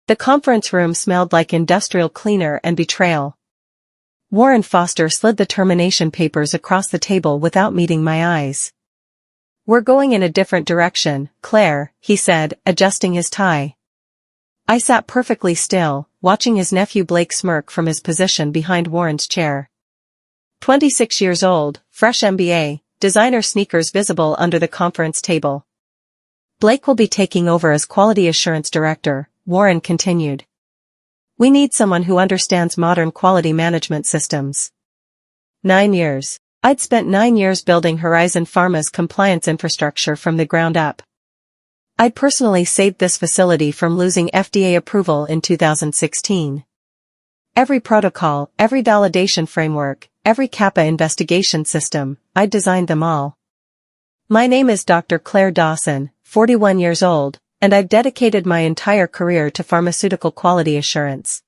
The conference room smelled like industrial cleaner and betrayal. Warren Foster slid the termination papers across the table without meeting my eyes. "We're going in a different direction, Claire," he said, adjusting his tie. I sat perfectly still, watching his nephew Blake smirk from his position behind Warren's chair. 26 years old, fresh MBA, designer sneakers visible under the conference table. "Blake will be taking over as Quality Assurance Director," Warren continued. "We need someone who understands modern quality management systems." 9 years. I'd spent 9 years building Horizon Pharma's compliance infrastructure from the ground up. I'd personally saved this facility from losing FDA approval in 2016. Every protocol, every validation framework, every CAPA investigation system, I'd designed them all. My name is Dr. Claire Dawson, 41 years old, and I've dedicated my entire career to pharmaceutical quality assurance.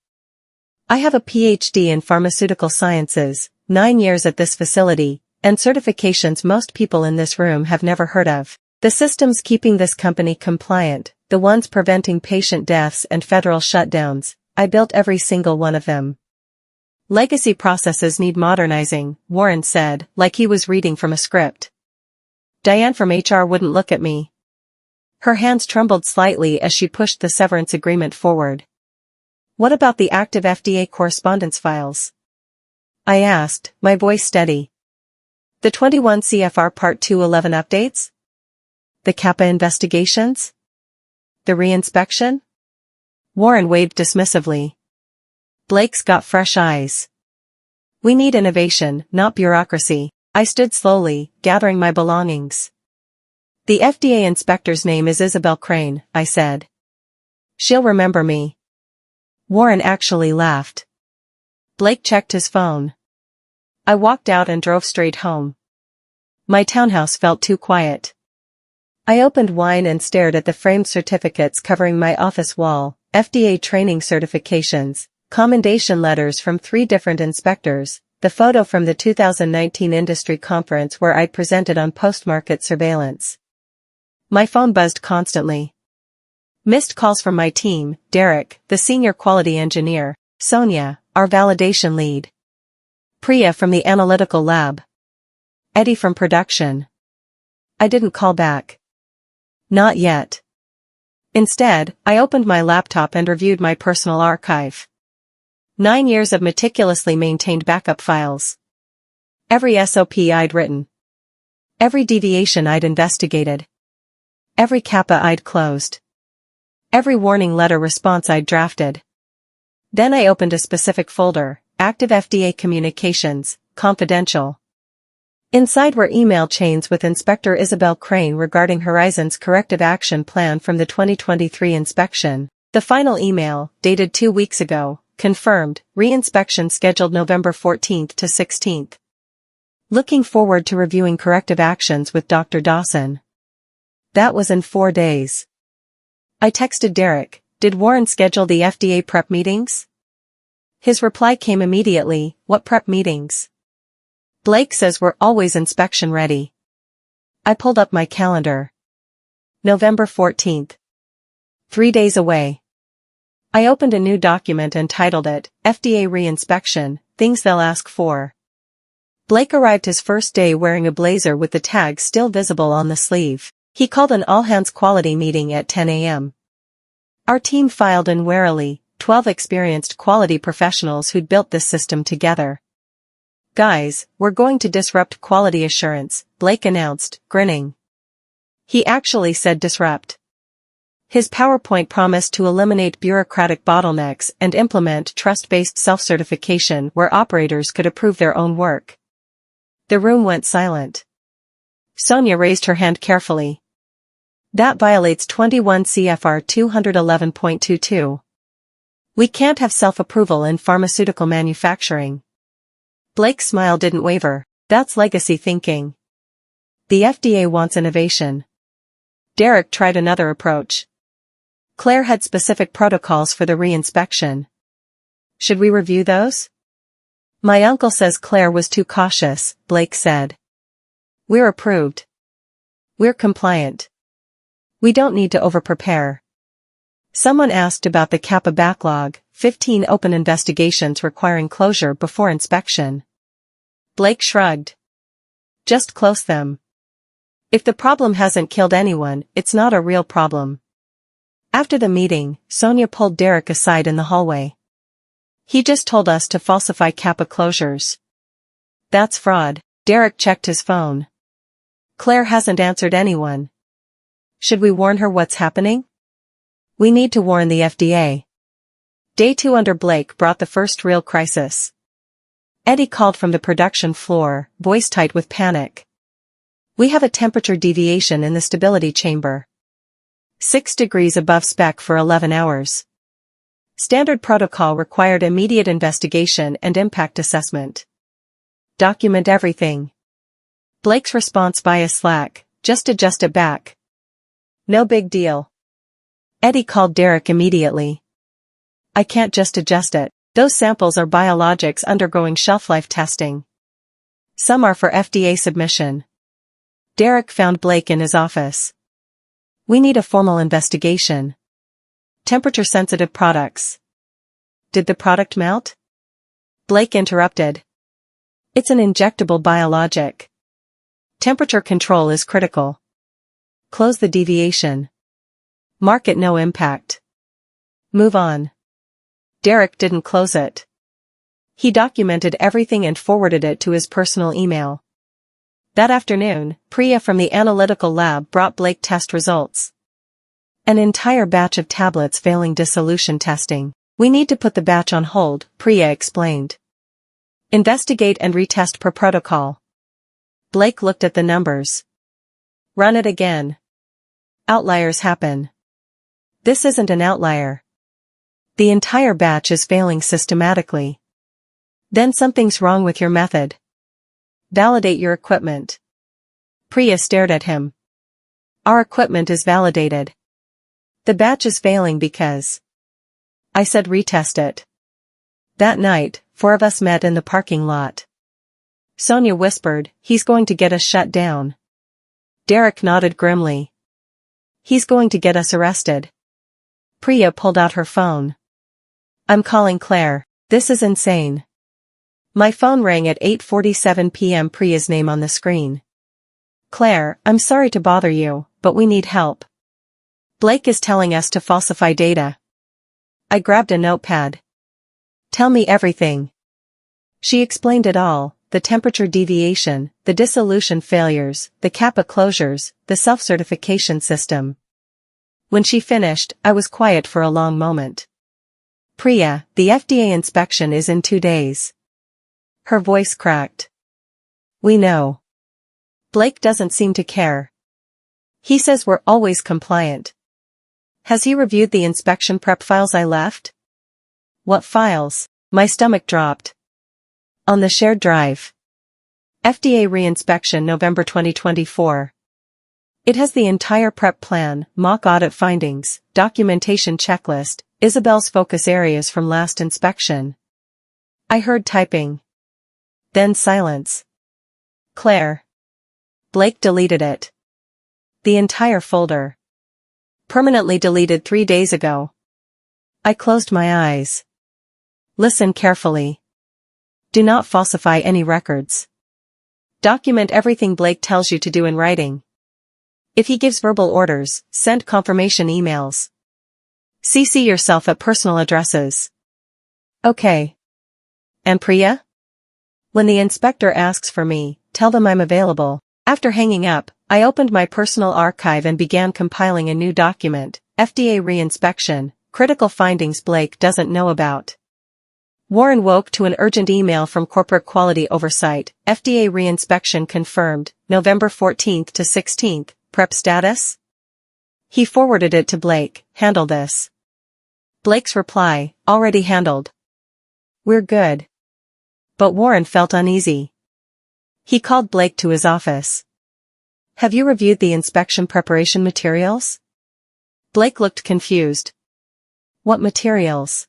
I have a PhD in pharmaceutical sciences, 9 years at this facility, and certifications most people in this room have never heard of. The systems keeping this company compliant, the ones preventing patient deaths and federal shutdowns, I built every single one of them. "Legacy processes need modernizing," Warren said, like he was reading from a script. Diane from HR wouldn't look at me. Her hands trembled slightly as she pushed the severance agreement forward. "What about the active FDA correspondence files?" I asked, my voice steady. "The 21 CFR Part 211 updates? The CAPA investigations? The re-inspection?" Warren waved dismissively. Blake's got fresh eyes. "We need innovation, not bureaucracy." I stood slowly, gathering my belongings. "The FDA inspector's name is Isabel Crane," I said. "She'll remember me." Warren actually laughed. Blake checked his phone. I walked out and drove straight home. My townhouse felt too quiet. I opened wine and stared at the framed certificates covering my office wall, FDA training certifications, commendation letters from 3 different inspectors, the photo from the 2019 industry conference where I'd presented on post-market surveillance. My phone buzzed constantly. Missed calls from my team, Derek, the senior quality engineer, Sonia, our validation lead, Priya from the analytical lab, Eddie from production. I didn't call back. Not yet. Instead, I opened my laptop and reviewed my personal archive. 9 years of meticulously maintained backup files. Every SOP I'd written. Every deviation I'd investigated. Every CAPA I'd closed. Every warning letter response I'd drafted. Then I opened a specific folder, Active FDA Communications, Confidential. Inside were email chains with Inspector Isabel Crane regarding Horizon's corrective action plan from the 2023 inspection. The final email, dated 2 weeks ago, confirmed, re-inspection scheduled November 14th to 16th. Looking forward to reviewing corrective actions with Dr. Dawson. That was in 4 days. I texted Derek, "Did Warren schedule the FDA prep meetings?" His reply came immediately, "What prep meetings?" "Blake says we're always inspection ready." I pulled up my calendar. November 14th. 3 days away. I opened a new document and titled it, FDA Re-Inspection, Things They'll Ask For. Blake arrived his first day wearing a blazer with the tag still visible on the sleeve. He called an all-hands quality meeting at 10 a.m. Our team filed in warily, 12 experienced quality professionals who'd built this system together. "Guys, we're going to disrupt quality assurance," Blake announced, grinning. He actually said disrupt. His PowerPoint promised to eliminate bureaucratic bottlenecks and implement trust-based self-certification where operators could approve their own work. The room went silent. Sonia raised her hand carefully. "That violates 21 CFR 211.22. We can't have self-approval in pharmaceutical manufacturing." Blake's smile didn't waver. "That's legacy thinking. The FDA wants innovation." Derek tried another approach. "Claire had specific protocols for the re-inspection. Should we review those?" "My uncle says Claire was too cautious," Blake said. "We're approved. We're compliant. We don't need to overprepare." Someone asked about the CAPA backlog, 15 open investigations requiring closure before inspection. Blake shrugged. Just close them. If the problem hasn't killed anyone, it's not a real problem. After the meeting, Sonia pulled Derek aside in the hallway. He just told us to falsify CAPA closures. That's fraud. Derek checked his phone. Claire hasn't answered anyone. Should we warn her what's happening? We need to warn the FDA. Day 2 under Blake brought the first real crisis. Eddie called from the production floor, voice tight with panic. We have a temperature deviation in the stability chamber. 6 degrees above spec for 11 hours. Standard protocol required immediate investigation and impact assessment. Document everything. Blake's response via Slack, just adjust it back. No big deal. Eddie called Derek immediately. I can't just adjust it. Those samples are biologics undergoing shelf-life testing. Some are for FDA submission. Derek found Blake in his office. We need a formal investigation. Temperature-sensitive products. Did the product melt? Blake interrupted. It's an injectable biologic. Temperature control is critical. Close the deviation. Mark it no impact. Move on. Derek didn't close it. He documented everything and forwarded it to his personal email. That afternoon, Priya from the analytical lab brought Blake test results. An entire batch of tablets failing dissolution testing. We need to put the batch on hold, Priya explained. Investigate and retest per protocol. Blake looked at the numbers. Run it again. Outliers happen. This isn't an outlier. The entire batch is failing systematically. Then something's wrong with your method. Validate your equipment. Priya stared at him. Our equipment is validated. The batch is failing because. I said retest it. That night, 4 of us met in the parking lot. Sonia whispered, he's going to get us shut down. Derek nodded grimly. He's going to get us arrested. Priya pulled out her phone. I'm calling Claire. This is insane. My phone rang at 8:47 p.m. Priya's name on the screen. Claire, I'm sorry to bother you, but we need help. Blake is telling us to falsify data. I grabbed a notepad. Tell me everything. She explained it all, the temperature deviation, the dissolution failures, the CAPA closures, the self-certification system. When she finished, I was quiet for a long moment. Priya, the FDA inspection is in 2 days. Her voice cracked. We know. Blake doesn't seem to care. He says we're always compliant. Has he reviewed the inspection prep files I left? What files? My stomach dropped. On the shared drive. FDA reinspection November 2024. It has the entire prep plan, mock audit findings, documentation checklist, Isabel's focus areas from last inspection. I heard typing. Then silence. Claire. Blake deleted it. The entire folder. Permanently deleted 3 days ago. I closed my eyes. Listen carefully. Do not falsify any records. Document everything Blake tells you to do in writing. If he gives verbal orders, send confirmation emails. CC yourself at personal addresses. Okay. And Priya? When the inspector asks for me, tell them I'm available. After hanging up, I opened my personal archive and began compiling a new document, FDA reinspection, critical findings Blake doesn't know about. Warren woke to an urgent email from Corporate Quality Oversight, FDA reinspection confirmed, November 14th to 16th, prep status? He forwarded it to Blake, handle this. Blake's reply, already handled. We're good. But Warren felt uneasy. He called Blake to his office. Have you reviewed the inspection preparation materials? Blake looked confused. What materials?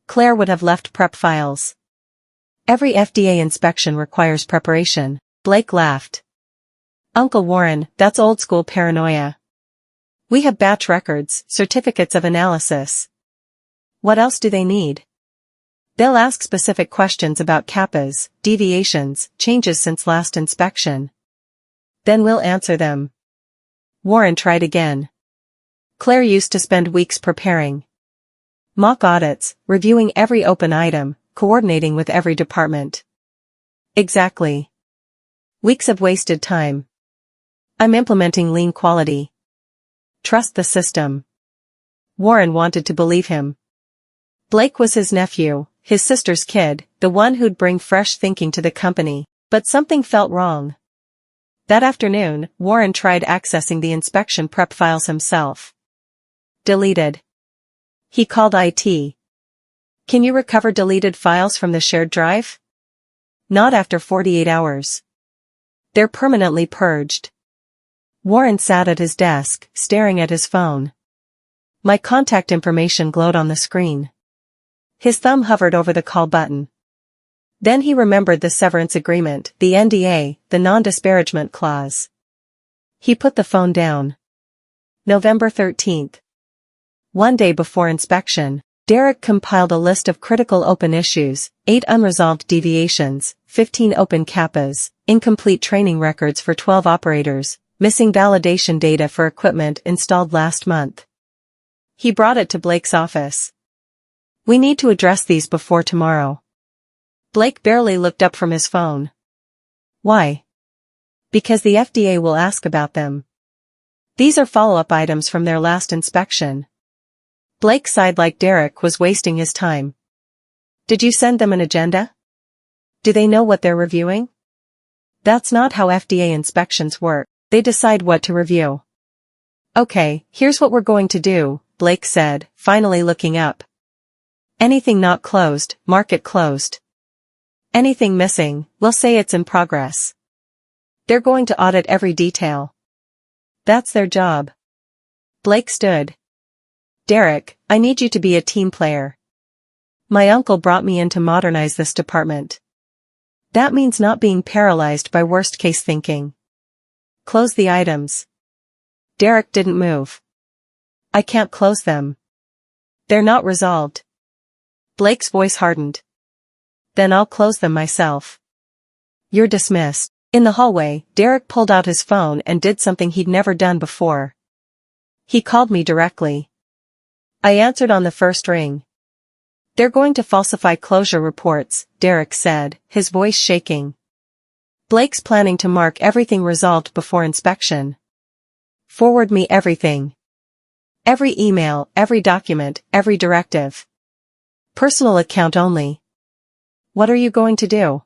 Claire would have left prep files. Every FDA inspection requires preparation. Blake laughed. Uncle Warren, that's old school paranoia. We have batch records, certificates of analysis. What else do they need? They'll ask specific questions about kappas, deviations, changes since last inspection. Then we'll answer them. Warren tried again. Claire used to spend weeks preparing mock audits, reviewing every open item, coordinating with every department. Exactly. Weeks of wasted time. I'm implementing lean quality. Trust the system. Warren wanted to believe him. Blake was his nephew, his sister's kid, the one who'd bring fresh thinking to the company, but something felt wrong. That afternoon, Warren tried accessing the inspection prep files himself. Deleted. He called IT. Can you recover deleted files from the shared drive? Not after 48 hours. They're permanently purged. Warren sat at his desk, staring at his phone. My contact information glowed on the screen. His thumb hovered over the call button. Then he remembered the severance agreement, the NDA, the non-disparagement clause. He put the phone down. November 13th. One day before inspection, Derek compiled a list of critical open issues, 8 unresolved deviations, 15 open kappas, incomplete training records for 12 operators, missing validation data for equipment installed last month. He brought it to Blake's office. We need to address these before tomorrow. Blake barely looked up from his phone. Why? Because the FDA will ask about them. These are follow-up items from their last inspection. Blake sighed like Derek was wasting his time. Did you send them an agenda? Do they know what they're reviewing? That's not how FDA inspections work. They decide what to review. Okay, here's what we're going to do, Blake said, finally looking up. Anything not closed, mark it closed. Anything missing, we'll say it's in progress. They're going to audit every detail. That's their job. Blake stood. Derek, I need you to be a team player. My uncle brought me in to modernize this department. That means not being paralyzed by worst-case thinking. Close the items. Derek didn't move. I can't close them. They're not resolved. Blake's voice hardened. Then I'll close them myself. You're dismissed. In the hallway, Derek pulled out his phone and did something he'd never done before. He called me directly. I answered on the first ring. They're going to falsify closure reports, Derek said, his voice shaking. Blake's planning to mark everything resolved before inspection. Forward me everything. Every email, every document, every directive. Personal account only. What are you going to do?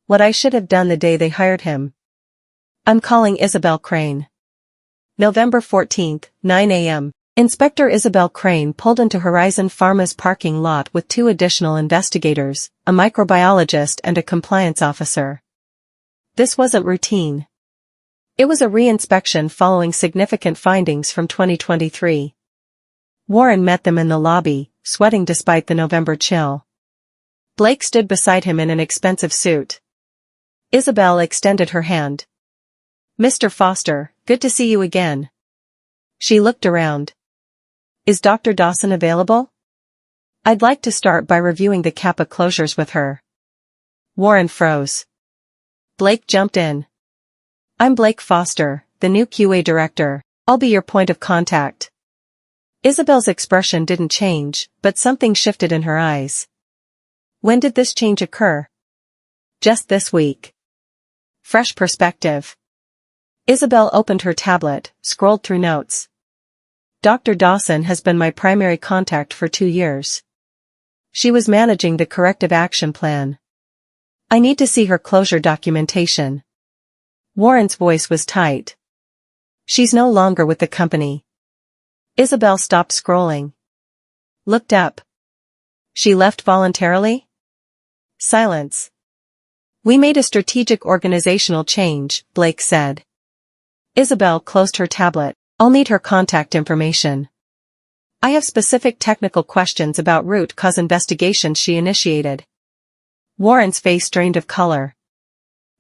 What I should have done the day they hired him. I'm calling Isabel Crane. November 14th, 9 a.m. Inspector Isabel Crane pulled into Horizon Pharma's parking lot with 2 additional investigators, a microbiologist and a compliance officer. This wasn't routine. It was a re-inspection following significant findings from 2023. Warren met them in the lobby, sweating despite the November chill. Blake stood beside him in an expensive suit. Isabel extended her hand. Mr. Foster, good to see you again. She looked around. Is Dr. Dawson available? I'd like to start by reviewing the kappa closures with her. Warren froze. Blake jumped in. I'm Blake Foster, the new QA director. I'll be your point of contact. Isabel's expression didn't change, but something shifted in her eyes. When did this change occur? Just this week. Fresh perspective. Isabel opened her tablet, scrolled through notes. Dr. Dawson has been my primary contact for 2 years. She was managing the corrective action plan. I need to see her closure documentation. Warren's voice was tight. She's no longer with the company. Isabel stopped scrolling. Looked up. She left voluntarily? Silence. We made a strategic organizational change, Blake said. Isabel closed her tablet. I'll need her contact information. I have specific technical questions about root cause investigations she initiated. Warren's face drained of color.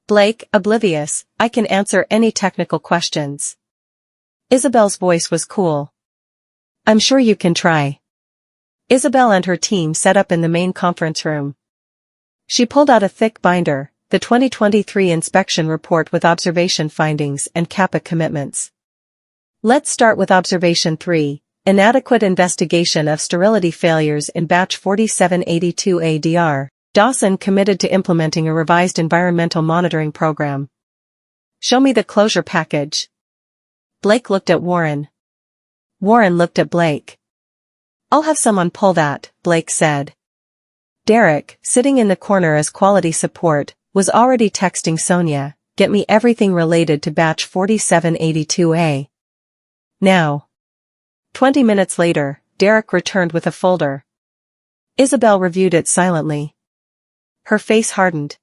Blake, oblivious, I can answer any technical questions. Isabel's voice was cool. I'm sure you can try. Isabel and her team set up in the main conference room. She pulled out a thick binder, the 2023 inspection report with observation findings and CAPA commitments. Let's start with observation 3, inadequate investigation of sterility failures in batch 4782A-DR. Dawson committed to implementing a revised environmental monitoring program. Show me the closure package. Blake looked at Warren. Warren looked at Blake. I'll have someone pull that, Blake said. Derek, sitting in the corner as quality support, was already texting Sonia, get me everything related to batch 4782A. Now. 20 minutes later, Derek returned with a folder. Isabel reviewed it silently. Her face hardened.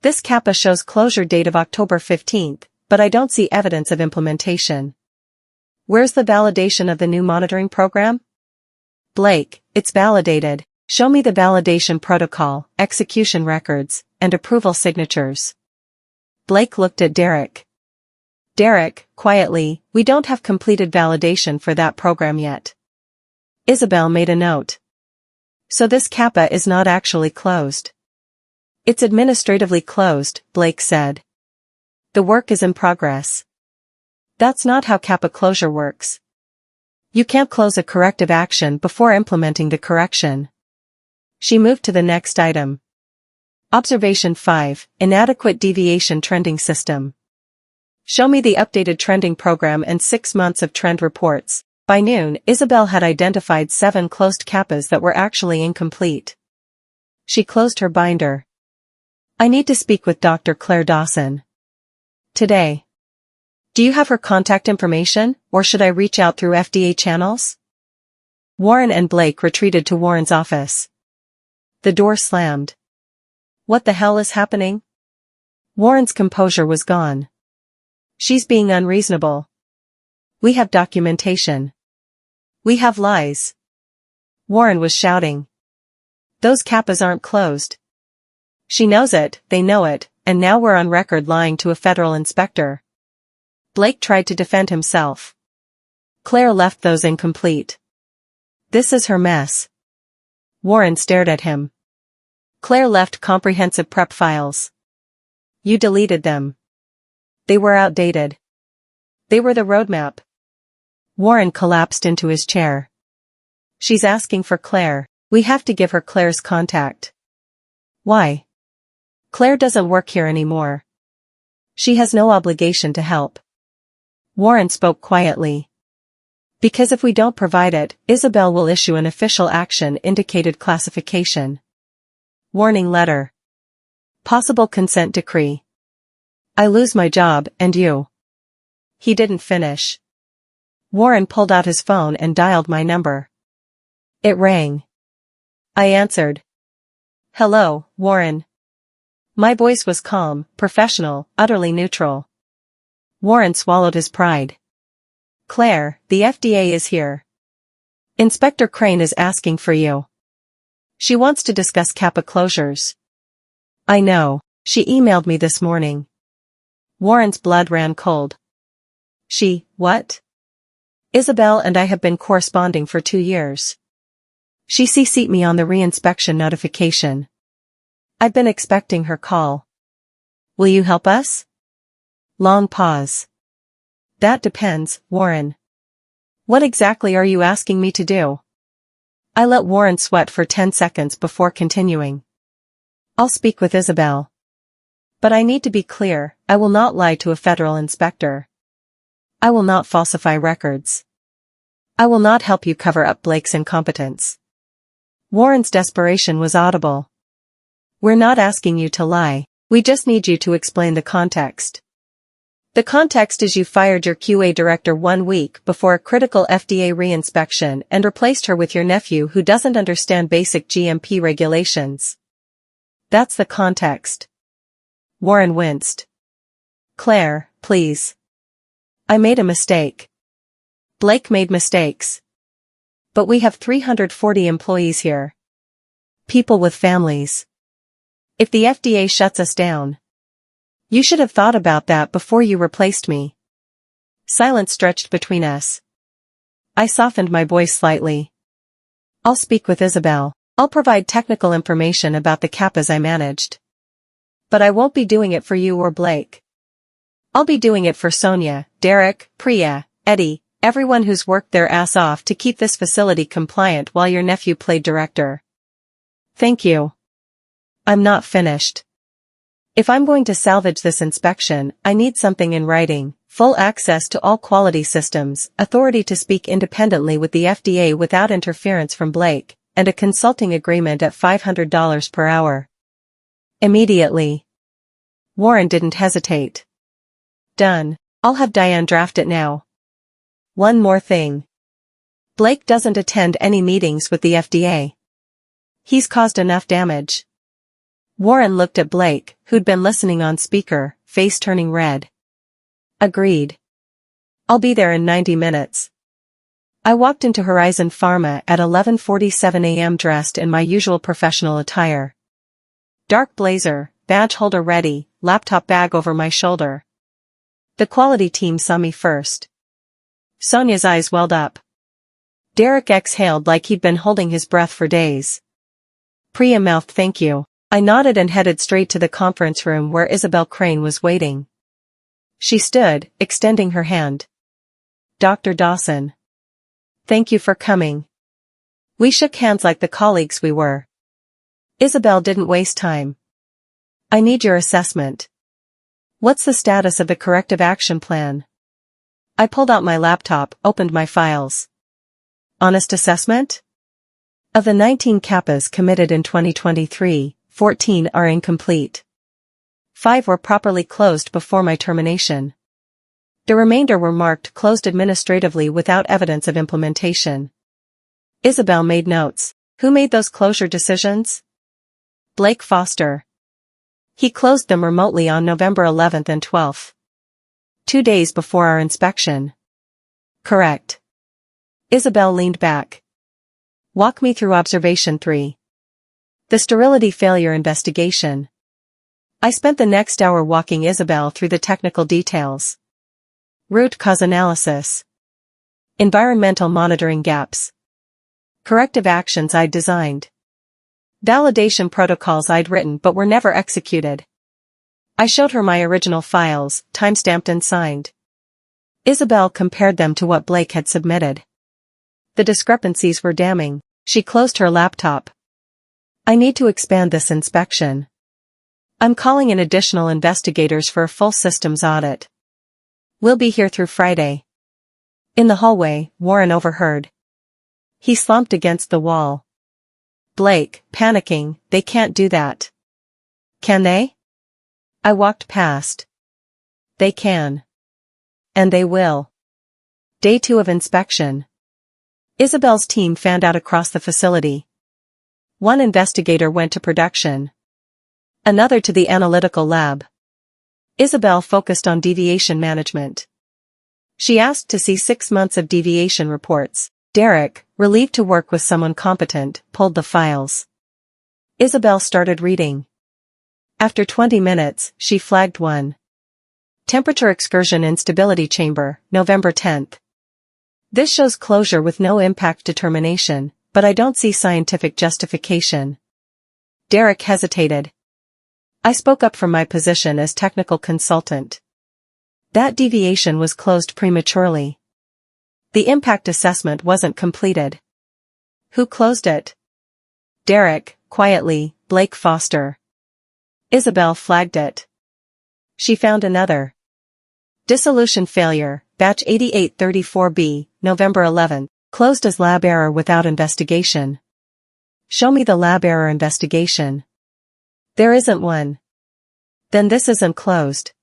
This CAPA shows closure date of October 15th, but I don't see evidence of implementation. Where's the validation of the new monitoring program? Blake, it's validated. Show me the validation protocol, execution records, and approval signatures. Blake looked at Derek. Derek, quietly, we don't have completed validation for that program yet. Isabel made a note. So this CAPA is not actually closed. It's administratively closed, Blake said. The work is in progress. That's not how CAPA closure works. You can't close a corrective action before implementing the correction. She moved to the next item. Observation 5, inadequate deviation trending system. Show me the updated trending program and 6 months of trend reports. By noon, Isabel had identified 7 closed CAPAs that were actually incomplete. She closed her binder. I need to speak with Dr. Claire Dawson. Today. Do you have her contact information, or should I reach out through FDA channels? Warren and Blake retreated to Warren's office. The door slammed. What the hell is happening? Warren's composure was gone. She's being unreasonable. We have documentation. We have lies. Warren was shouting. Those CAPAs aren't closed. She knows it, they know it, and now we're on record lying to a federal inspector. Blake tried to defend himself. Claire left those incomplete. This is her mess. Warren stared at him. Claire left comprehensive prep files. You deleted them. They were outdated. They were the roadmap. Warren collapsed into his chair. She's asking for Claire. We have to give her Claire's contact. Why? Claire doesn't work here anymore. She has no obligation to help. Warren spoke quietly. Because if we don't provide it, Isabel will issue an official action indicated classification. Warning letter. Possible consent decree. I lose my job, and you. He didn't finish. Warren pulled out his phone and dialed my number. It rang. I answered. Hello, Warren. My voice was calm, professional, utterly neutral. Warren swallowed his pride. Claire, the FDA is here. Inspector Crane is asking for you. She wants to discuss CAPA closures. I know, she emailed me this morning. Warren's blood ran cold. What? Isabel and I have been corresponding for 2 years. She CC'd me on the reinspection notification. I've been expecting her call. Will you help us? Long pause. That depends, Warren. What exactly are you asking me to do? I let Warren sweat for 10 seconds before continuing. I'll speak with Isabel. But I need to be clear, I will not lie to a federal inspector. I will not falsify records. I will not help you cover up Blake's incompetence. Warren's desperation was audible. We're not asking you to lie, we just need you to explain the context. The context is you fired your QA director 1 week before a critical FDA reinspection and replaced her with your nephew who doesn't understand basic GMP regulations. That's the context. Warren winced. Claire, please. I made a mistake. Blake made mistakes. But we have 340 employees here. People with families. If the FDA shuts us down. You should have thought about that before you replaced me. Silence stretched between us. I softened my voice slightly. I'll speak with Isabel. I'll provide technical information about the kappas I managed. But I won't be doing it for you or Blake. I'll be doing it for Sonia, Derek, Priya, Eddie, everyone who's worked their ass off to keep this facility compliant while your nephew played director. Thank you. I'm not finished. If I'm going to salvage this inspection, I need something in writing, full access to all quality systems, authority to speak independently with the FDA without interference from Blake, and a consulting agreement at $500 per hour. Immediately. Warren didn't hesitate. Done. I'll have Diane draft it now. One more thing. Blake doesn't attend any meetings with the FDA. He's caused enough damage. Warren looked at Blake, who'd been listening on speaker, face turning red. Agreed. I'll be there in 90 minutes. I walked into Horizon Pharma at 11:47 a.m. dressed in my usual professional attire. Dark blazer, badge holder ready, laptop bag over my shoulder. The quality team saw me first. Sonia's eyes welled up. Derek exhaled like he'd been holding his breath for days. Priya mouthed thank you. I nodded and headed straight to the conference room where Isabel Crane was waiting. She stood, extending her hand. Dr. Dawson. Thank you for coming. We shook hands like the colleagues we were. Isabel didn't waste time. I need your assessment. What's the status of the corrective action plan? I pulled out my laptop, opened my files. Honest assessment? Of the 19 kappas committed in 2023, 14 are incomplete. 5 were properly closed before my termination. The remainder were marked closed administratively without evidence of implementation. Isabel made notes. Who made those closure decisions? Blake Foster. He closed them remotely on November 11th and 12th. 2 days before our inspection. Correct. Isabel leaned back. Walk me through observation 3. The sterility failure investigation. I spent the next hour walking Isabel through the technical details. Root cause analysis. Environmental monitoring gaps. Corrective actions I'd designed. Validation protocols I'd written but were never executed. I showed her my original files, time-stamped and signed. Isabel compared them to what Blake had submitted. The discrepancies were damning. She closed her laptop. I need to expand this inspection. I'm calling in additional investigators for a full systems audit. We'll be here through Friday. In the hallway, Warren overheard. He slumped against the wall. Blake, panicking, they can't do that. Can they? I walked past. They can. And they will. Day 2 of inspection. Isabel's team fanned out across the facility. One investigator went to production. Another to the analytical lab. Isabel focused on deviation management. She asked to see 6 months of deviation reports. Derek, relieved to work with someone competent, pulled the files. Isabel started reading. After 20 minutes, she flagged one. Temperature excursion in stability chamber, November 10th. This shows closure with no impact determination, but I don't see scientific justification. Derek hesitated. I spoke up from my position as technical consultant. That deviation was closed prematurely. The impact assessment wasn't completed. Who closed it? Derek, quietly, Blake Foster. Isabel flagged it. She found another. Dissolution failure, batch 8834B, November 11, closed as lab error without investigation. Show me the lab error investigation. There isn't one. Then this isn't closed.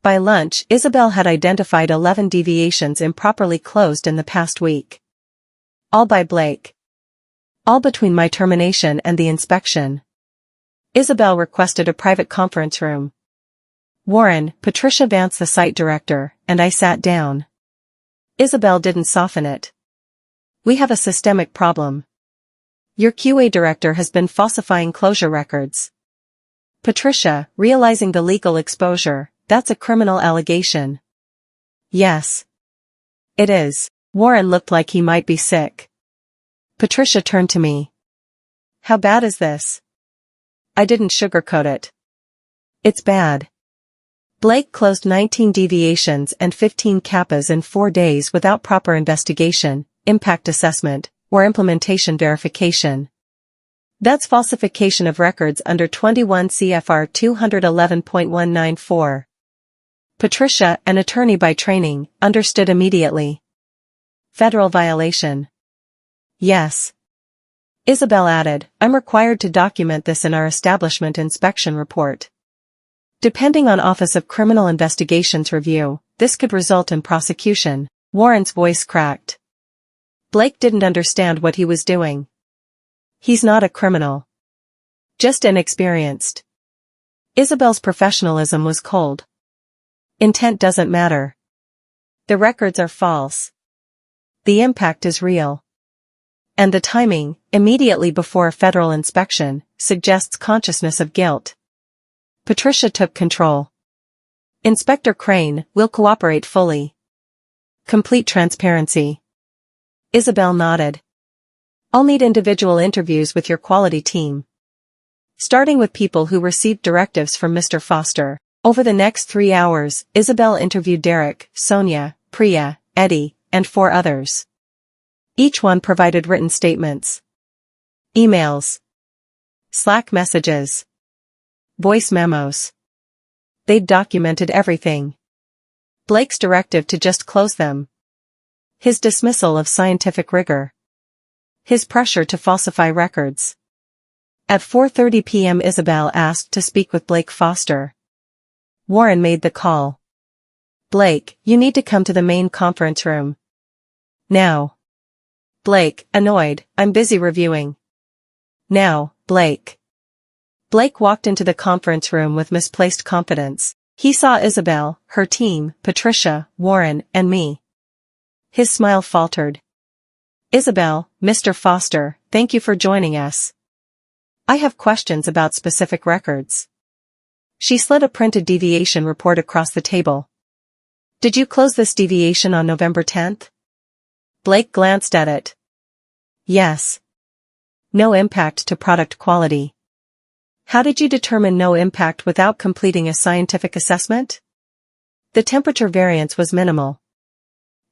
By lunch, Isabel had identified 11 deviations improperly closed in the past week. All by Blake. All between my termination and the inspection. Isabel requested a private conference room. Warren, Patricia Vance the site director, and I sat down. Isabel didn't soften it. We have a systemic problem. Your QA director has been falsifying closure records. Patricia, realizing the legal exposure, that's a criminal allegation. Yes. It is. Warren looked like he might be sick. Patricia turned to me. How bad is this? I didn't sugarcoat it. It's bad. Blake closed 19 deviations and 15 kappas in 4 days without proper investigation, impact assessment, or implementation verification. That's falsification of records under 21 CFR 211.194. Patricia, an attorney by training, understood immediately. Federal violation. Yes. Isabel added, I'm required to document this in our establishment inspection report. Depending on Office of Criminal Investigations review, this could result in prosecution. Warren's voice cracked. Blake didn't understand what he was doing. He's not a criminal. Just inexperienced. Isabel's professionalism was cold. Intent doesn't matter. The records are false. The impact is real. And the timing, immediately before a federal inspection, suggests consciousness of guilt. Patricia took control. Inspector Crane, will cooperate fully. Complete transparency. Isabel nodded. I'll need individual interviews with your quality team. Starting with people who received directives from Mr. Foster. Over the next 3 hours, Isabel interviewed Derek, Sonia, Priya, Eddie, and 4 others. Each one provided written statements. Emails. Slack messages. Voice memos. They'd documented everything. Blake's directive to just close them. His dismissal of scientific rigor. His pressure to falsify records. At 4:30 p.m. Isabel asked to speak with Blake Foster. Warren made the call. Blake, you need to come to the main conference room. Now. Blake, annoyed, I'm busy reviewing. Now, Blake. Blake walked into the conference room with misplaced confidence. He saw Isabel, her team, Patricia, Warren, and me. His smile faltered. Isabel, Mr. Foster, thank you for joining us. I have questions about specific records. She slid a printed deviation report across the table. Did you close this deviation on November 10th? Blake glanced at it. Yes. No impact to product quality. How did you determine no impact without completing a scientific assessment? The temperature variance was minimal.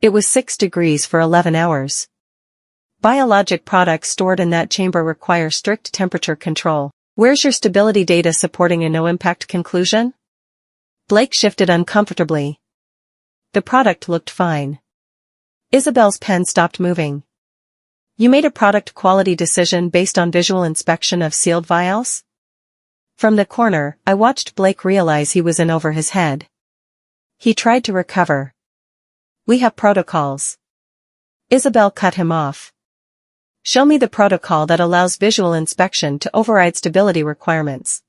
It was 6 degrees for 11 hours. Biologic products stored in that chamber require strict temperature control. Where's your stability data supporting a no-impact conclusion? Blake shifted uncomfortably. The product looked fine. Isabel's pen stopped moving. You made a product quality decision based on visual inspection of sealed vials? From the corner, I watched Blake realize he was in over his head. He tried to recover. We have protocols. Isabel cut him off. Show me the protocol that allows visual inspection to override stability requirements.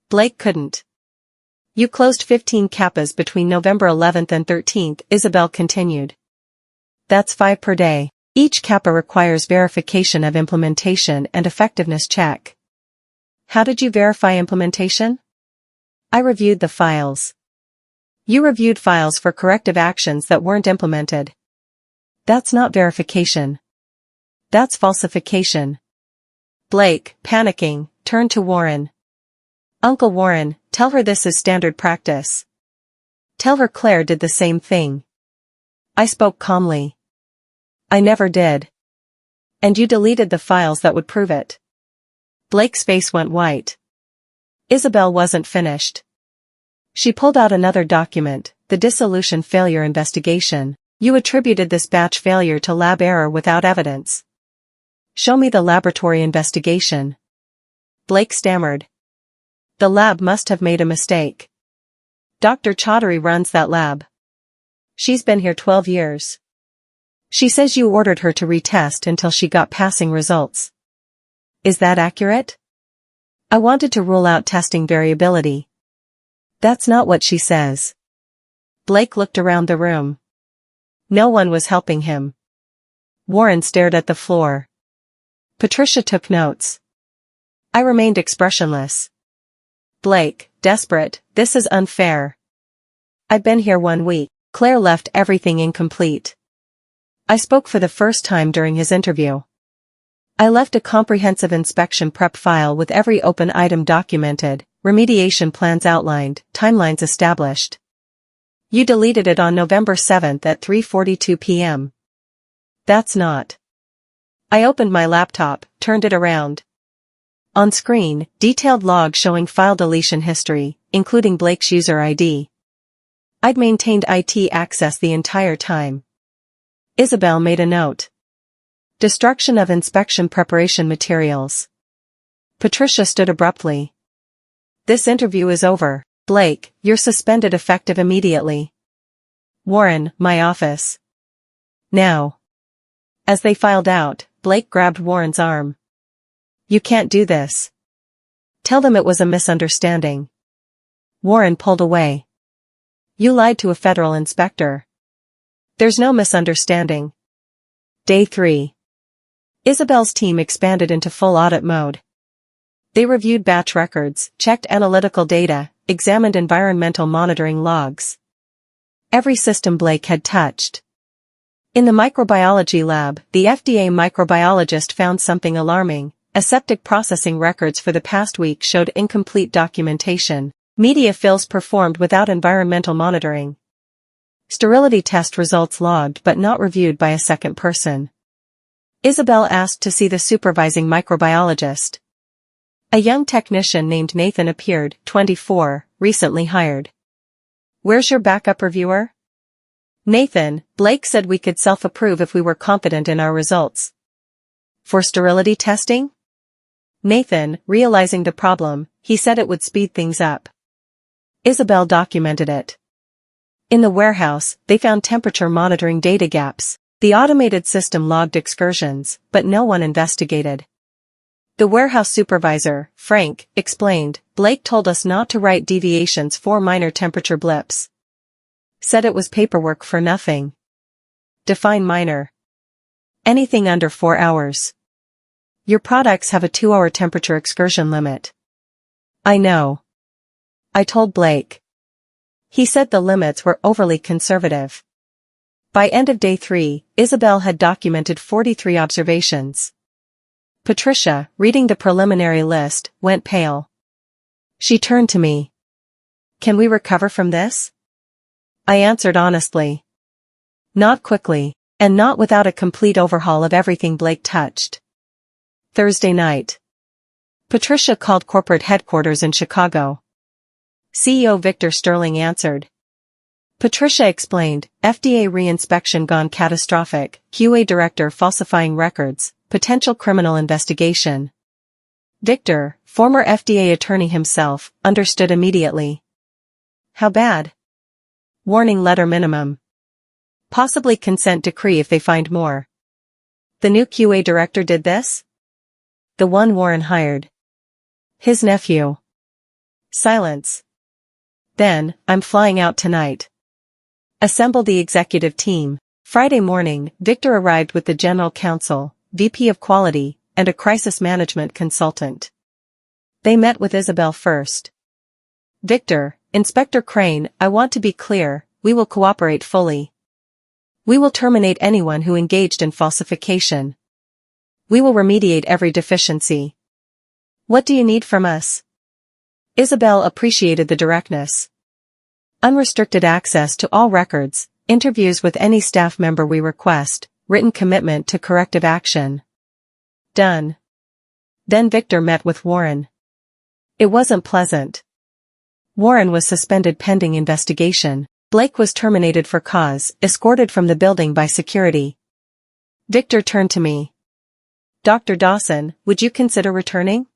Blake couldn't. You closed 15 kappas between November 11th and 13th, Isabel continued. That's 5 per day. Each kappa requires verification of implementation and effectiveness check. How did you verify implementation? I reviewed the files. You reviewed files for corrective actions that weren't implemented. That's not verification. That's falsification. Blake, panicking, turned to Warren. Uncle Warren, tell her this is standard practice. Tell her Claire did the same thing. I spoke calmly. I never did. And you deleted the files that would prove it. Blake's face went white. Isabel wasn't finished. She pulled out another document, the dissolution failure investigation. You attributed this batch failure to lab error without evidence. Show me the laboratory investigation. Blake stammered. The lab must have made a mistake. Dr. Chaudhary runs that lab. She's been here 12 years. She says you ordered her to retest until she got passing results. Is that accurate? I wanted to rule out testing variability. That's not what she says. Blake looked around the room. No one was helping him. Warren stared at the floor. Patricia took notes. I remained expressionless. Blake, desperate, this is unfair. I've been here 1 week. Claire left everything incomplete. I spoke for the first time during his interview. I left a comprehensive inspection prep file with every open item documented, remediation plans outlined, timelines established. You deleted it on November 7th at 3:42 p.m. That's not. I opened my laptop, turned it around. On screen, detailed log showing file deletion history, including Blake's user ID. I'd maintained IT access the entire time. Isabel made a note. Destruction of inspection preparation materials. Patricia stood abruptly. This interview is over. Blake, you're suspended effective immediately. Warren, my office. Now. As they filed out, Blake grabbed Warren's arm. You can't do this. Tell them it was a misunderstanding. Warren pulled away. You lied to a federal inspector. There's no misunderstanding. Day 3. Isabel's team expanded into full audit mode. They reviewed batch records, checked analytical data, examined environmental monitoring logs. Every system Blake had touched. In the microbiology lab, the FDA microbiologist found something alarming. Aseptic processing records for the past week showed incomplete documentation. Media fills performed without environmental monitoring. Sterility test results logged but not reviewed by a second person. Isabel asked to see the supervising microbiologist. A young technician named Nathan appeared, 24, recently hired. Where's your backup reviewer? Nathan, Blake said we could self-approve if we were confident in our results. For sterility testing? Nathan, realizing the problem, he said it would speed things up. Isabel documented it. In the warehouse, they found temperature monitoring data gaps. The automated system logged excursions, but no one investigated. The warehouse supervisor, Frank, explained, Blake told us not to write deviations for minor temperature blips. Said it was paperwork for nothing. Define minor. Anything under 4 hours. Your products have a 2-hour temperature excursion limit. I know. I told Blake. He said the limits were overly conservative. By end of day 3, Isabel had documented 43 observations. Patricia, reading the preliminary list, went pale. She turned to me. Can we recover from this? I answered honestly. Not quickly, and not without a complete overhaul of everything Blake touched. Thursday night. Patricia called corporate headquarters in Chicago. CEO Victor Sterling answered. Patricia explained, FDA reinspection gone catastrophic, QA director falsifying records, potential criminal investigation. Victor, former FDA attorney himself, understood immediately. How bad? Warning letter minimum. Possibly consent decree if they find more. The new QA director did this? The one Warren hired. His nephew. Silence. Then, I'm flying out tonight. Assemble the executive team. Friday morning, Victor arrived with the general counsel, VP of quality, and a crisis management consultant. They met with Isabel first. Victor, Inspector Crane, I want to be clear, we will cooperate fully. We will terminate anyone who engaged in falsification. We will remediate every deficiency. What do you need from us? Isabel appreciated the directness. Unrestricted access to all records, interviews with any staff member we request, written commitment to corrective action. Done. Then Victor met with Warren. It wasn't pleasant. Warren was suspended pending investigation. Blake was terminated for cause, escorted from the building by security. Victor turned to me. Dr. Dawson, would you consider returning?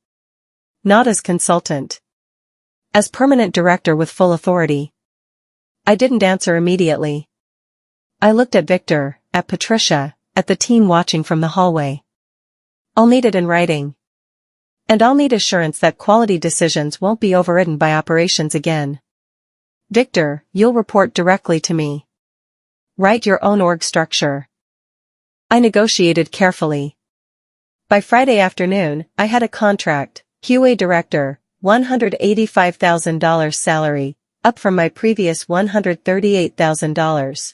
Not as consultant. As permanent director with full authority. I didn't answer immediately. I looked at Victor, at Patricia, at the team watching from the hallway. I'll need it in writing. And I'll need assurance that quality decisions won't be overridden by operations again. Victor, you'll report directly to me. Write your own org structure. I negotiated carefully. By Friday afternoon, I had a contract, QA director, $185,000 salary, up from my previous $138,000.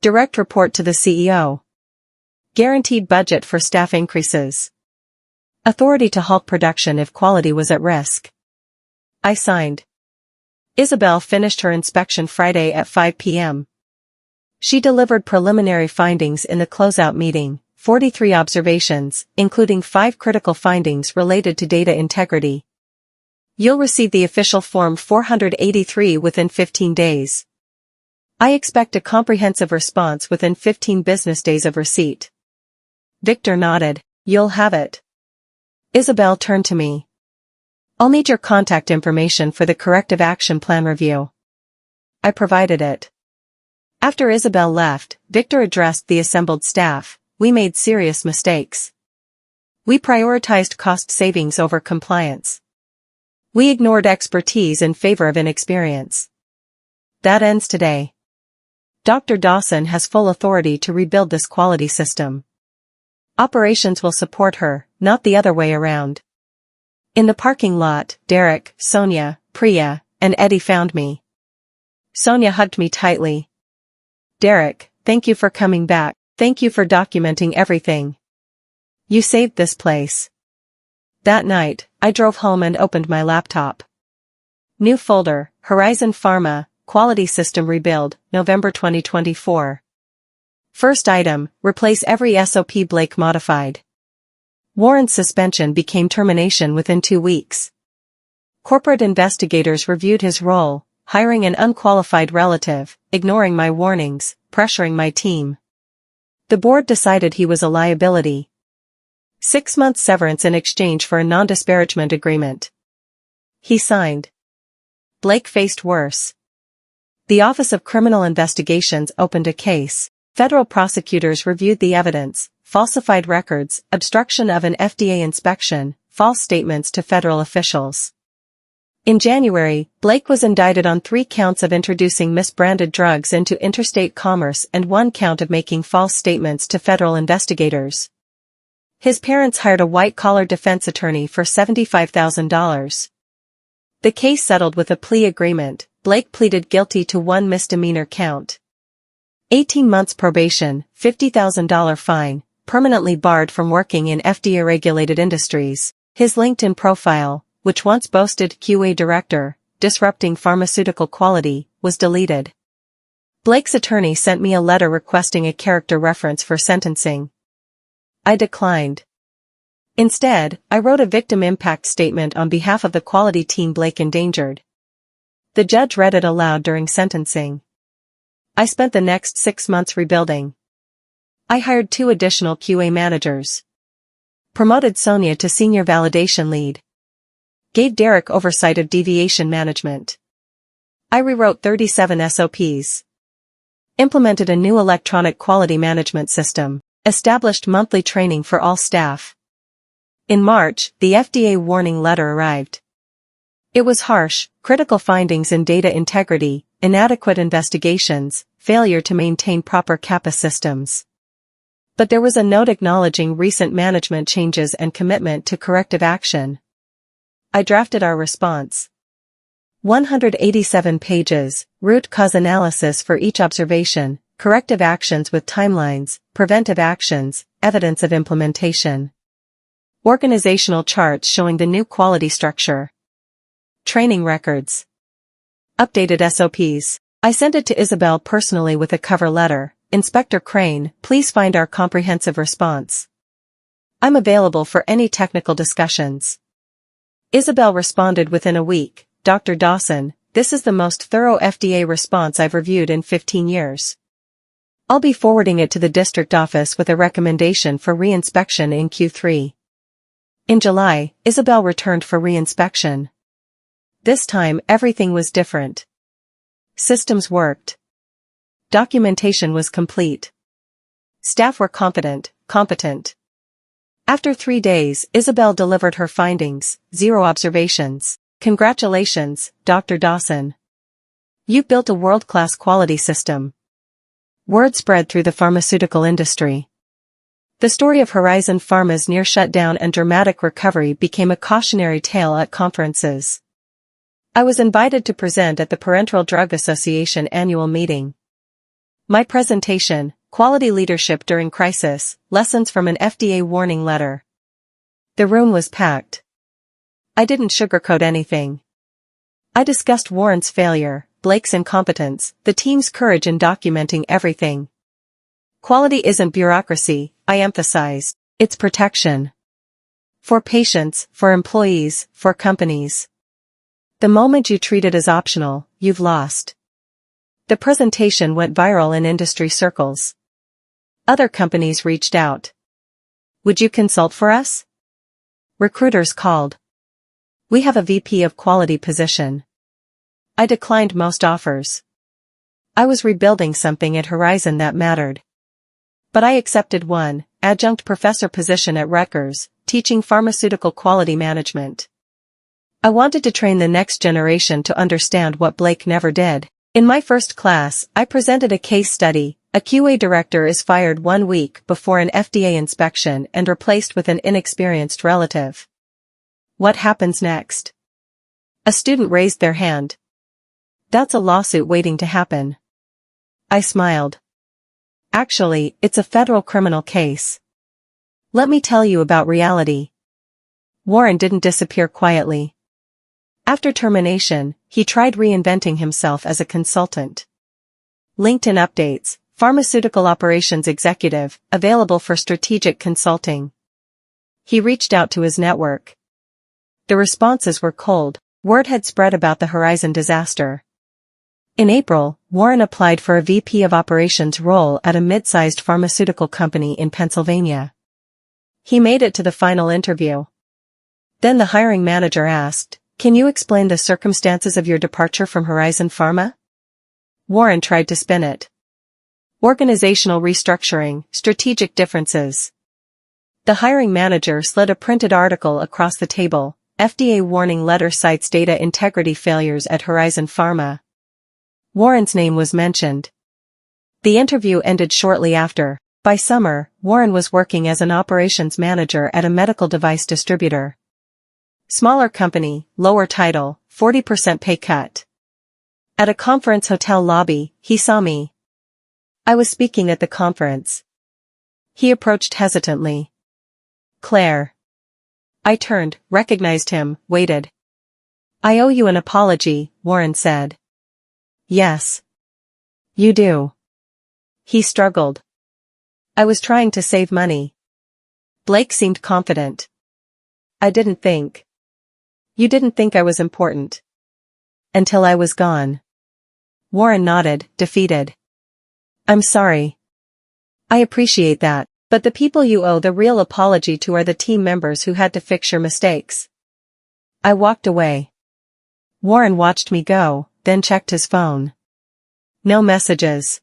Direct report to the CEO. Guaranteed budget for staff increases. Authority to halt production if quality was at risk. I signed. Isabel finished her inspection Friday at 5 p.m. She delivered preliminary findings in the closeout meeting, 43 observations, including 5 critical findings related to data integrity. You'll receive the official Form 483 within 15 days. I expect a comprehensive response within 15 business days of receipt. Victor nodded. You'll have it. Isabel turned to me. I'll need your contact information for the corrective action plan review. I provided it. After Isabel left, Victor addressed the assembled staff. We made serious mistakes. We prioritized cost savings over compliance. We ignored expertise in favor of inexperience. That ends today. Dr. Dawson has full authority to rebuild this quality system. Operations will support her, not the other way around. In the parking lot, Derek, Sonia, Priya, and Eddie found me. Sonia hugged me tightly. Derek, thank you for coming back. Thank you for documenting everything. You saved this place. That night, I drove home and opened my laptop. New folder, Horizon Pharma, Quality System Rebuild, November 2024. First item, replace every SOP Blake modified. Warren's suspension became termination within 2 weeks. Corporate investigators reviewed his role, hiring an unqualified relative, ignoring my warnings, pressuring my team. The board decided he was a liability. 6-month severance in exchange for a non-disparagement agreement. He signed. Blake faced worse. The Office of Criminal Investigations opened a case. Federal prosecutors reviewed the evidence, falsified records, obstruction of an FDA inspection, false statements to federal officials. In January, Blake was indicted on 3 counts of introducing misbranded drugs into interstate commerce and 1 count of making false statements to federal investigators. His parents hired a white-collar defense attorney for $75,000. The case settled with a plea agreement. Blake pleaded guilty to 1 misdemeanor count. 18 months probation, $50,000 fine, permanently barred from working in FDA-regulated industries. His LinkedIn profile, which once boasted QA Director, Disrupting Pharmaceutical Quality, was deleted. Blake's attorney sent me a letter requesting a character reference for sentencing. I declined. Instead, I wrote a victim impact statement on behalf of the quality team Blake endangered. The judge read it aloud during sentencing. I spent the next 6 months rebuilding. I hired 2 additional QA managers. Promoted Sonia to senior validation lead. Gave Derek oversight of deviation management. I rewrote 37 SOPs. Implemented a new electronic quality management system. Established monthly training for all staff. In March, the FDA warning letter arrived. It was harsh: critical findings in data integrity, inadequate investigations, failure to maintain proper CAPA systems. But there was a note acknowledging recent management changes and commitment to corrective action. I drafted our response. 187 pages, root cause analysis for each observation, corrective actions with timelines, preventive actions, evidence of implementation. Organizational charts showing the new quality structure. Training records. Updated SOPs. I sent it to Isabel personally with a cover letter. Inspector Crane, please find our comprehensive response. I'm available for any technical discussions. Isabel responded within a week. Dr. Dawson, this is the most thorough FDA response I've reviewed in 15 years. I'll be forwarding it to the district office with a recommendation for re-inspection in Q3. In July, Isabel returned for re-inspection. This time everything was different. Systems worked. Documentation was complete. Staff were competent. After 3 days, Isabel delivered her findings, 0 observations. Congratulations, Dr. Dawson. You built a world-class quality system. Word spread through the pharmaceutical industry. The story of Horizon Pharma's near shutdown and dramatic recovery became a cautionary tale at conferences. I was invited to present at the Parenteral Drug Association annual meeting. My presentation, Quality Leadership During Crisis, Lessons from an FDA Warning Letter. The room was packed. I didn't sugarcoat anything. I discussed Warren's failure, Blake's incompetence, the team's courage in documenting everything. Quality isn't bureaucracy, I emphasized. It's protection. For patients, for employees, for companies. The moment you treat it as optional, you've lost. The presentation went viral in industry circles. Other companies reached out. Would you consult for us? Recruiters called. We have a VP of quality position. I declined most offers. I was rebuilding something at Horizon that mattered. But I accepted one, adjunct professor position at Rutgers, teaching pharmaceutical quality management. I wanted to train the next generation to understand what Blake never did. In my first class, I presented a case study. A QA director is fired 1 week before an FDA inspection and replaced with an inexperienced relative. What happens next? A student raised their hand. That's a lawsuit waiting to happen. I smiled. Actually, it's a federal criminal case. Let me tell you about reality. Warren didn't disappear quietly. After termination, he tried reinventing himself as a consultant. LinkedIn updates, Pharmaceutical Operations Executive, available for strategic consulting. He reached out to his network. The responses were cold. Word had spread about the Horizon disaster. In April, Warren applied for a VP of Operations role at a mid-sized pharmaceutical company in Pennsylvania. He made it to the final interview. Then the hiring manager asked, "Can you explain the circumstances of your departure from Horizon Pharma?" Warren tried to spin it. Organizational restructuring, strategic differences. The hiring manager slid a printed article across the table. FDA warning letter cites data integrity failures at Horizon Pharma. Warren's name was mentioned. The interview ended shortly after. By summer, Warren was working as an operations manager at a medical device distributor. Smaller company, lower title, 40% pay cut. At a conference hotel lobby, he saw me. I was speaking at the conference. He approached hesitantly. "Claire." I turned, recognized him, waited. "I owe you an apology," Warren said. "Yes. You do." He struggled. "I was trying to save money." Blake seemed confident. "I didn't think. You didn't think I was important. Until I was gone." Warren nodded, defeated. "I'm sorry. I appreciate that, but the people you owe the real apology to are the team members who had to fix your mistakes." I walked away. Warren watched me go, then checked his phone. No messages.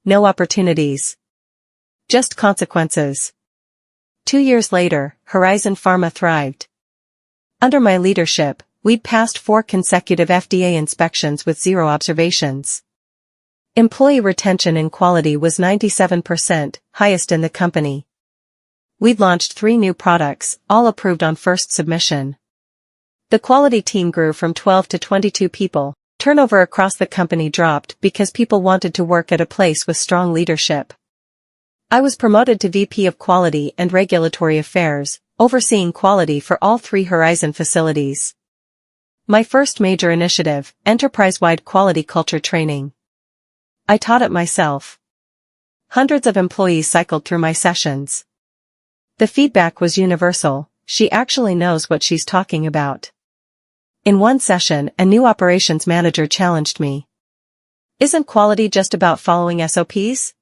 No opportunities. Just consequences. 2 years later, Horizon Pharma thrived. Under my leadership, we'd passed 4 consecutive FDA inspections with 0 observations. Employee retention in quality was 97%, highest in the company. We'd launched 3 new products, all approved on first submission. The quality team grew from 12 to 22 people. Turnover across the company dropped because people wanted to work at a place with strong leadership. I was promoted to VP of Quality and Regulatory Affairs, overseeing quality for all 3 Horizon facilities. My first major initiative, enterprise-wide quality culture training. I taught it myself. Hundreds of employees cycled through my sessions. The feedback was universal. She actually knows what she's talking about. In one session, a new operations manager challenged me. "Isn't quality just about following SOPs?"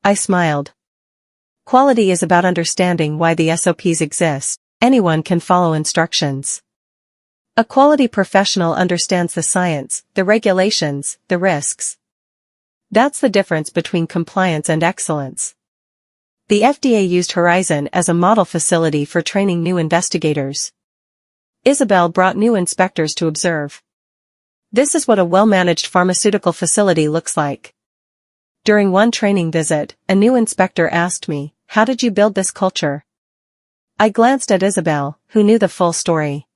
I smiled. Quality is about understanding why the SOPs exist. Anyone can follow instructions. A quality professional understands the science, the regulations, the risks. That's the difference between compliance and excellence. The FDA used Horizon as a model facility for training new investigators. Isabel brought new inspectors to observe. This is what a well-managed pharmaceutical facility looks like. During one training visit, a new inspector asked me, "How did you build this culture?" I glanced at Isabel, who knew the full story.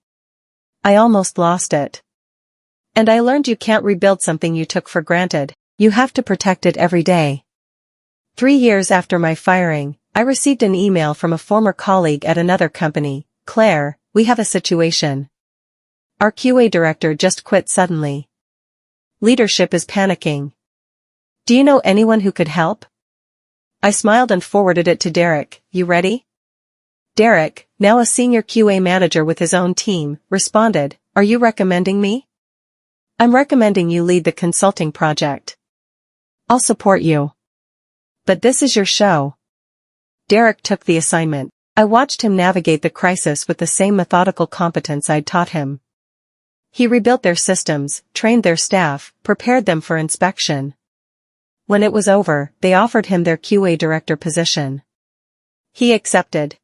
I almost lost it. And I learned you can't rebuild something you took for granted. You have to protect it every day. 3 years after my firing, I received an email from a former colleague at another company. Claire, we have a situation. Our QA director just quit suddenly. Leadership is panicking. Do you know anyone who could help? I smiled and forwarded it to Derek. You ready? Derek, now a senior QA manager with his own team, responded, Are you recommending me? I'm recommending you lead the consulting project. I'll support you. But this is your show. Derek took the assignment. I watched him navigate the crisis with the same methodical competence I'd taught him. He rebuilt their systems, trained their staff, prepared them for inspection. When it was over, they offered him their QA director position. He accepted.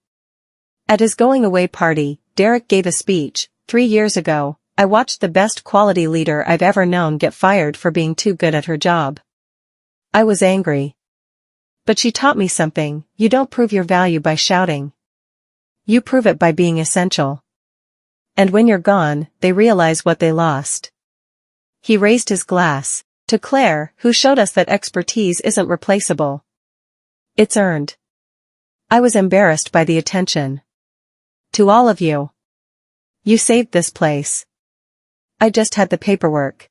At his going-away party, Derek gave a speech. 3 years ago, I watched the best quality leader I've ever known get fired for being too good at her job. I was angry. But she taught me something. You don't prove your value by shouting. You prove it by being essential. And when you're gone, they realize what they lost. He raised his glass. To Claire, who showed us that expertise isn't replaceable. It's earned. I was embarrassed by the attention. To all of you. You saved this place. I just had the paperwork.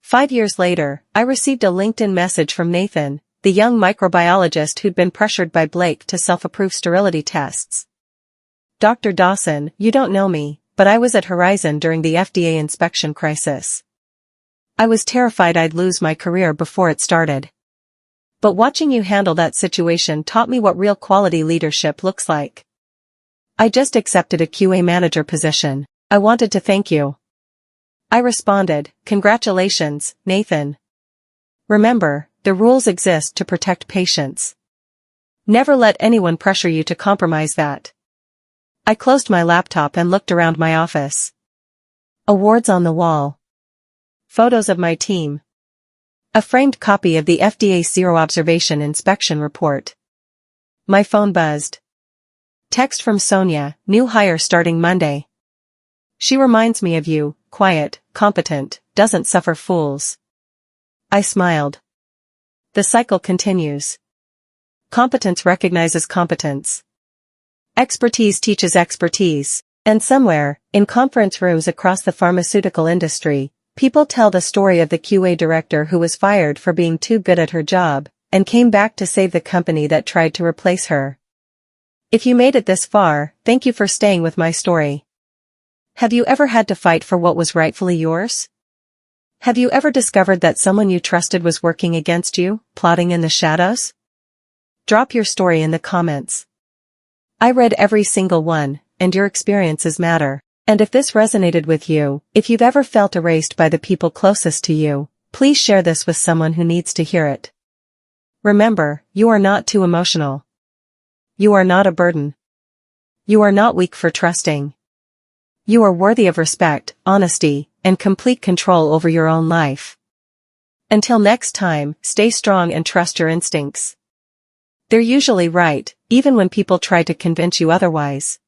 5 years later, I received a LinkedIn message from Nathan, the young microbiologist who'd been pressured by Blake to self-approve sterility tests. Dr. Dawson, you don't know me, but I was at Horizon during the FDA inspection crisis. I was terrified I'd lose my career before it started. But watching you handle that situation taught me what real quality leadership looks like. I just accepted a QA manager position. I wanted to thank you. I responded, Congratulations, Nathan. Remember, the rules exist to protect patients. Never let anyone pressure you to compromise that. I closed my laptop and looked around my office. Awards on the wall. Photos of my team. A framed copy of the FDA Zero Observation Inspection Report. My phone buzzed. Text from Sonia, new hire starting Monday. She reminds me of you, quiet, competent, doesn't suffer fools. I smiled. The cycle continues. Competence recognizes competence. Expertise teaches expertise, and somewhere, in conference rooms across the pharmaceutical industry, people tell the story of the QA director who was fired for being too good at her job, and came back to save the company that tried to replace her. If you made it this far, thank you for staying with my story. Have you ever had to fight for what was rightfully yours? Have you ever discovered that someone you trusted was working against you, plotting in the shadows? Drop your story in the comments. I read every single one, and your experiences matter. And if this resonated with you, if you've ever felt erased by the people closest to you, please share this with someone who needs to hear it. Remember, you are not too emotional. You are not a burden. You are not weak for trusting. You are worthy of respect, honesty, and complete control over your own life. Until next time, stay strong and trust your instincts. They're usually right, even when people try to convince you otherwise.